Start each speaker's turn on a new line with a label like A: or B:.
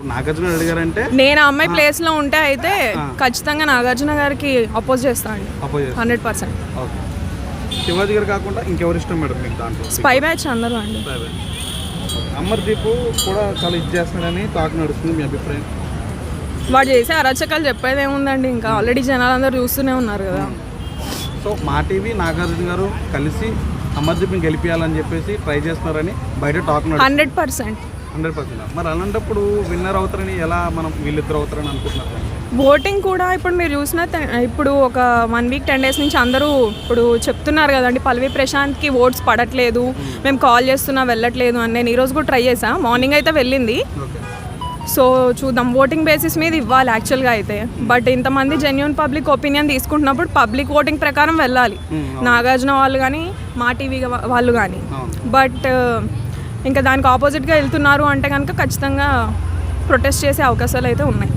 A: నాగార్జున అడిగారంటే
B: నేను ఆ అమ్మాయి ప్లేస్లో ఉంటే అయితే ఖచ్చితంగా నాగార్జున గారికి అపోజ్ చేస్తాను అండి 100%.
A: ఓకే, శివాజీ గారు కాకుండా ఇంకెవరు ఇష్టం మేడం మీకు దాంట్లో?
B: స్పై బ్యాచ్ అందరూ అండి.
A: అమర్దీప్ కూడా చాలా ఇది చేస్తున్నాడని టాక్ నడుస్తుంది, మీ అభిప్రాయం?
B: వాడు చేసే అరచకాలు చెప్పేది ఏముందండి, ఇంకా ఆల్రెడీ జనాలు అందరూ చూస్తూనే ఉన్నారు కదా.
A: సో మా టీవీ నాగార్జున గారు కలిసి అమర్దీప్ని గెలిపించాలని చెప్పేసి ట్రై చేస్తున్నారని బయట టాక్
B: 100%.
A: 100%. మరి అలాంటప్పుడు విన్నర్ అవుతారని ఎలా మనం వీళ్ళిద్దరు అవుతారని అనుకుంటున్నారు?
B: ఓటింగ్ కూడా ఇప్పుడు మీరు చూసిన ఇప్పుడు ఒక 1 వీక్ 10 డేస్ నుంచి అందరూ ఇప్పుడు చెప్తున్నారు కదండి, పల్లవి ప్రశాంత్కి ఓట్స్ పడట్లేదు, మేము కాల్ చేస్తున్నా వెళ్ళట్లేదు అని. నేను ఈరోజు కూడా ట్రై చేసా, మార్నింగ్ అయితే వెళ్ళింది. సో చూద్దాం, ఓటింగ్ బేసిస్ మీద ఇవ్వాలి యాక్చువల్గా అయితే. బట్ ఇంతమంది జెన్యూన్ పబ్లిక్ ఒపీనియన్ తీసుకుంటున్నప్పుడు పబ్లిక్ ఓటింగ్ ప్రకారం వెళ్ళాలి, నాగార్జున వాళ్ళు కానీ మా టీవీ వాళ్ళు కానీ. బట్ ఇంకా దానికి ఆపోజిట్గా వెళ్తున్నారు అంటే కనుక ఖచ్చితంగా ప్రొటెస్ట్ చేసే అవకాశాలు అయితే ఉన్నాయి.